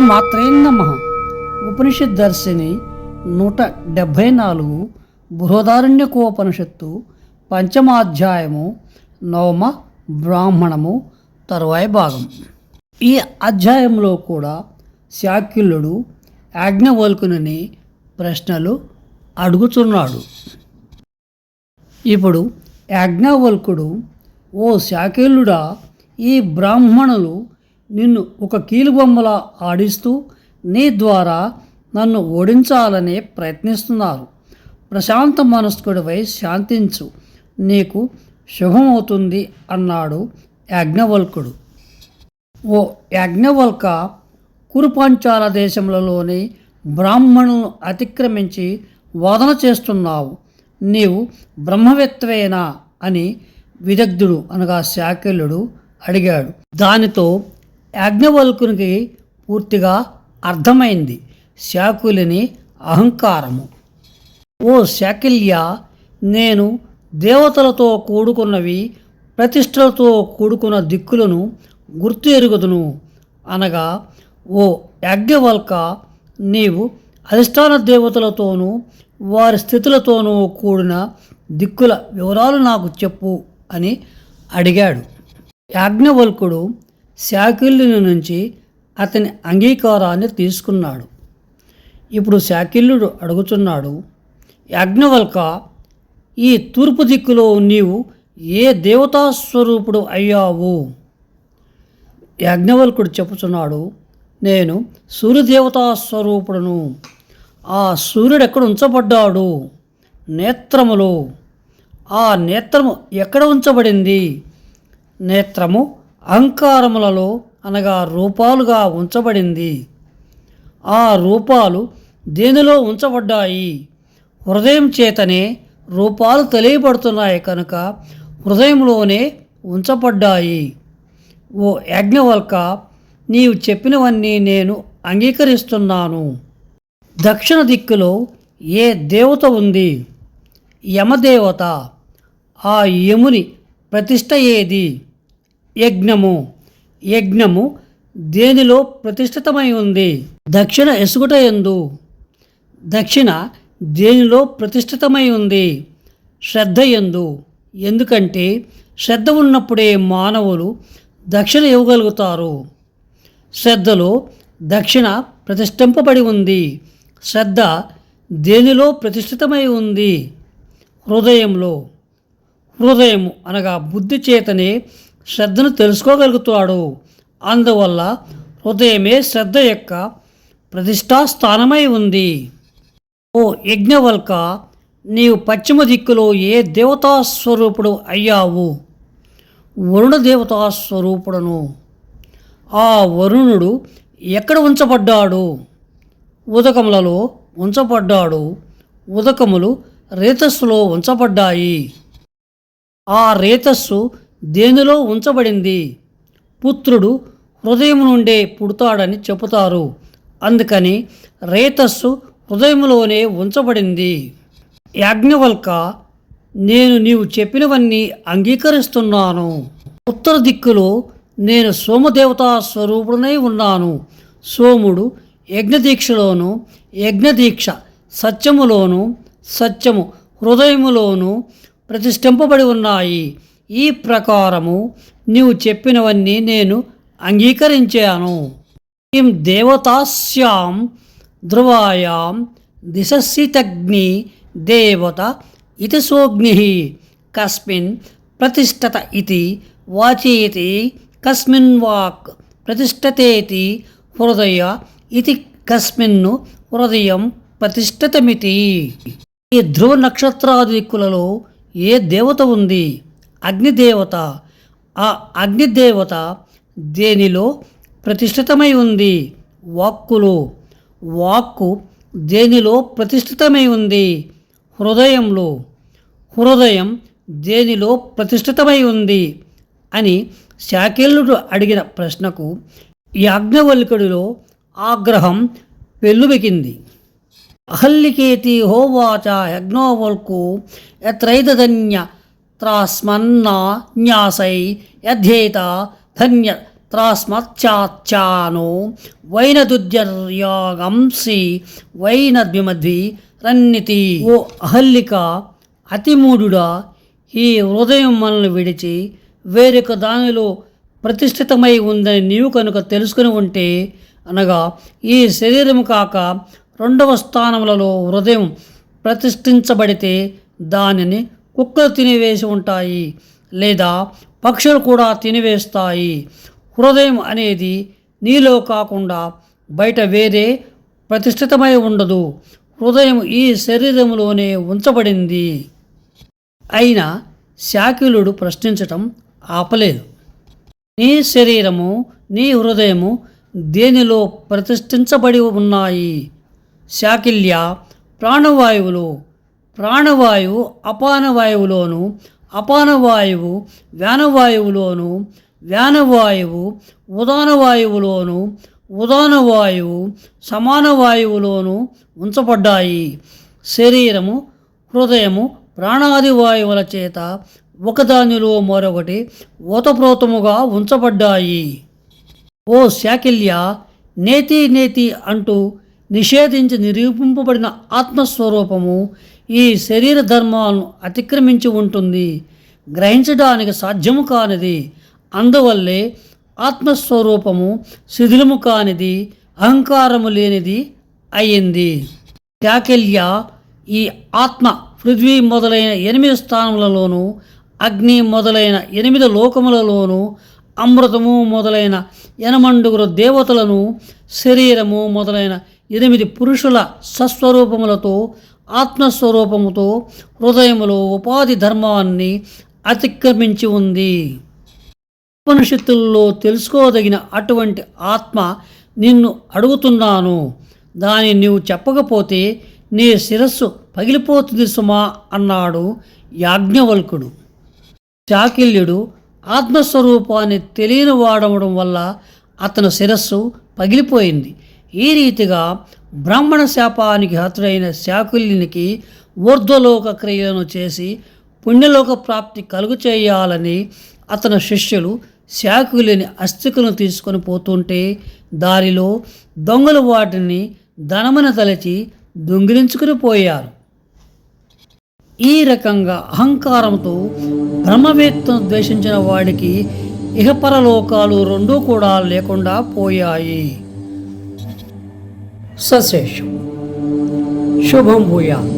శ్రీమాత్రే నమః. ఉపనిషద్దర్శిని 174 బృహదారణ్యకోపనిషత్తు పంచమాధ్యాయము నవమ బ్రాహ్మణము తరువాయి భాగం. ఈ అధ్యాయంలో కూడా శాక్యులుడు యాజ్ఞవల్కుని ప్రశ్నలు అడుగుతున్నాడు. ఇప్పుడు యాజ్ఞవల్కుడు, ఓ శాక్యులుడా, ఈ బ్రాహ్మణులు నిన్ను ఒక కీలుబొమ్మలా ఆడిస్తూ నీ ద్వారా నన్ను ఓడించాలని ప్రయత్నిస్తున్నారు. ప్రశాంత మనస్కుడివై శాంతించు, నీకు శుభమవుతుంది అన్నాడు యాజ్ఞవల్కుడు. ఓ యాజ్ఞవల్క, కురుపాంచాల దేశములలోని బ్రాహ్మణులను అతిక్రమించి వాదన చేస్తున్నావు. నీవు బ్రహ్మవేత్తవేనా అని విదగ్ధుడు అనగా శాక్యులుడు అడిగాడు. దానితో యాజ్ఞవల్కునికి పూర్తిగా అర్థమైంది శాక్యులని అహంకారము. ఓ శాకిల్య, నేను దేవతలతో కూడుకున్నవి, ప్రతిష్టలతో కూడుకున్న దిక్కులను గుర్తు ఎరుగుదును అనగా, ఓ యాజ్ఞవల్క, నీవు అధిష్టాన దేవతలతోనూ వారి స్థితులతోనూ కూడిన దిక్కుల వివరాలు నాకు చెప్పు అని అడిగాడు. యాజ్ఞవల్కుడు శాకిల్యుని నుంచి అతని అంగీకారాన్ని తీసుకున్నాడు. ఇప్పుడు శాకిల్యుడు అడుగుతున్నాడు, యాజ్ఞవల్క, ఈ తూర్పు దిక్కులో నీవు ఏ దేవతాస్వరూపుడు అయ్యావు? యాజ్ఞవల్కుడు చెప్పుచున్నాడు, నేను సూర్యదేవతాస్వరూపుడును. ఆ సూర్యుడు ఎక్కడ ఉంచబడ్డాడు? నేత్రములో. ఆ నేత్రము ఎక్కడ ఉంచబడింది? నేత్రము అహంకారములలో అనగా రూపాలుగా ఉంచబడింది. ఆ రూపాలు దేనిలో ఉంచబడ్డాయి? హృదయం చేతనే రూపాలు తెలియబడుతున్నాయి కనుక హృదయంలోనే ఉంచబడ్డాయి. ఓ యాజ్ఞవల్క, నీవు చెప్పినవన్నీ నేను అంగీకరిస్తున్నాను. దక్షిణ దిక్కులో ఏ దేవత ఉంది? యమదేవత. ఆ యముని ప్రతిష్ట ఏది? యజ్ఞము. యజ్ఞము దేనిలో ప్రతిష్ఠితమై ఉంది? దక్షిణ ఎసుగుట యందు. దక్షిణ దేనిలో ప్రతిష్ఠితమై ఉంది? శ్రద్ధ యందు. ఎందుకంటే శ్రద్ధ ఉన్నప్పుడే మానవులు దక్షిణ ఇవ్వగలుగుతారు. శ్రద్ధలో దక్షిణ ప్రతిష్ఠింపబడి ఉంది. శ్రద్ధ దేనిలో ప్రతిష్ఠితమై ఉంది? హృదయంలో. హృదయము అనగా బుద్ధి చేతనే శ్రద్ధను తెలుసుకోగలుగుతాడు. అందువల్ల హృదయమే శ్రద్ధ యొక్క ప్రతిష్టాస్థానమై ఉంది. ఓ యజ్ఞవల్క, నీవు పశ్చిమ దిక్కులో ఏ దేవతాస్వరూపుడు అయ్యావు? వరుణ దేవతాస్వరూపుడును. ఆ వరుణుడు ఎక్కడ ఉంచబడ్డాడు? ఉదకములలో ఉంచబడ్డాడు. ఉదకములు రేతస్సులో ఉంచబడ్డాయి. ఆ రేతస్సు దేనిలో ఉంచబడింది? పుత్రుడు హృదయం నుండే పుడతాడని చెబుతారు. అందుకని రేతస్సు హృదయంలోనే ఉంచబడింది. యాజ్ఞవల్క, నేను నీవు చెప్పినవన్నీ అంగీకరిస్తున్నాను. ఉత్తర దిక్కులో నేను సోమదేవతా స్వరూపుడనై ఉన్నాను. సోముడు యజ్ఞదీక్షలోను, యజ్ఞదీక్ష సత్యములోను, సత్యము హృదయములోను ప్రతిష్ఠింపబడి ఉన్నాయి. ఈ ప్రకారము నీవు చెప్పినవన్నీ నేను అంగీకరించాను. కిం దేవతాస్యాం ధ్రువాయాం దిశసితగ్ని దేవత ఇది సోగ్ని కస్మిన్ ప్రతిష్టత ఇది వాచేతి కస్మిన్ వాక్ ప్రతిష్టతేతి హృదయ ఇది కస్మిన్ను హృదయం ప్రతిష్ఠితమితి. ఈ ధ్రువ నక్షత్రాది దిక్కులలో ఏ దేవత ఉంది? అగ్నిదేవత. ఆ అగ్నిదేవత దేనిలో ప్రతిష్ఠితమై ఉంది? వాక్కులో. వాక్కు దేనిలో ప్రతిష్ఠితమై ఉంది? హృదయంలో. హృదయం దేనిలో ప్రతిష్ఠితమై ఉంది అని శాకిల్యుడు అడిగిన ప్రశ్నకు యాజ్ఞవల్కుడిలో ఆగ్రహం పెల్లుబెకింది. అహల్లికేతి హోవాచ యజ్ఞవల్కు యత్రైదధన్య త్రాస్మన్నా న్యాసై యధ్యేత ధన్య త్రాస్మచ్చాచానో వైనదుద్యర్యాగంసి వైనద్విమద్వి రన్నితి. ఓ అహల్లిక, అతిమూఢుడా, ఈ హృదయం మనల్ని విడిచి వేరొక దానిలో ప్రతిష్ఠితమై ఉందని నీవు కనుక తెలుసుకుని ఉంటే, అనగా ఈ శరీరము కాక రెండవ స్థానములలో హృదయం ప్రతిష్ఠించబడితే దానిని కుక్కలు తినివేసి ఉంటాయి, లేదా పక్షులు కూడా తినివేస్తాయి. హృదయం అనేది నీలో కాకుండా బయట వేరే ప్రతిష్ఠితమై ఉండదు. హృదయం ఈ శరీరంలోనే ఉంచబడింది. అయినా శాకిలుడు ప్రశ్నించటం ఆపలేదు. నీ శరీరము, నీ హృదయము దేనిలో ప్రతిష్ఠించబడి ఉన్నాయి? శాకిల్య, ప్రాణవాయువులు. ప్రాణవాయువు అపానవాయువులోను, అపానవాయువు వ్యానవాయువులోను, వ్యానవాయువు ఉదానవాయువులోను, ఉదానవాయువు సమానవాయువులోను ఉంచబడ్డాయి. శరీరము, హృదయము ప్రాణాది వాయువుల చేత ఒకదానిలో మరొకటి ఓతప్రోతముగా ఉంచబడ్డాయి. ఓ శాకిల్య, నేతి నేతి అంటూ నిషేధించి నిరూపింపబడిన ఆత్మస్వరూపము ఈ శరీర ధర్మాలను అతిక్రమించి ఉంటుంది, గ్రహించడానికి సాధ్యము కానిది. అందువల్లే ఆత్మస్వరూపము శిథిలము కానిది, అహంకారము లేనిది అయ్యింది. శాకిల్య, ఈ ఆత్మ పృథ్వీ మొదలైన 8 స్థానములలోనూ, అగ్ని మొదలైన 8 లోకములలోనూ, అమృతము మొదలైన 8 దేవతలను, శరీరము మొదలైన 8 పురుషుల సస్వరూపములతో, ఆత్మస్వరూపముతో హృదయములో ఉపాధి ధర్మాన్ని అతిక్రమించి ఉంది. ఉపనిషత్తుల్లో తెలుసుకోదగిన అటువంటి ఆత్మ నిన్ను అడుగుతున్నాను. దాన్ని నీవు చెప్పకపోతే నీ శిరస్సు పగిలిపోతుంది సుమా అన్నాడు యాజ్ఞవల్కుడు. శాకిల్యుడు ఆత్మస్వరూపాన్ని తెలియని వాడవడం వల్ల అతని శిరస్సు పగిలిపోయింది. ఈ రీతిగా బ్రాహ్మణ శాపానికి హతుడైన శాకిల్యునికి ఊర్ధ్వలోక క్రియలను చేసి పుణ్యలోక ప్రాప్తి కలుగు చేయాలని అతని శిష్యులు శాకిల్యుని అస్థికలను తీసుకొని పోతుంటే దారిలో దొంగలు వాటిని ధనమని తలచి దొంగిలించుకుని పోయారు. ఈ రకంగా అహంకారంతో బ్రహ్మవేత్తను ద్వేషించిన వాడికి ఇహపరలోకాలు రెండూ కూడా లేకుండా పోయాయి. సశేషం. శుభం భూయాత్.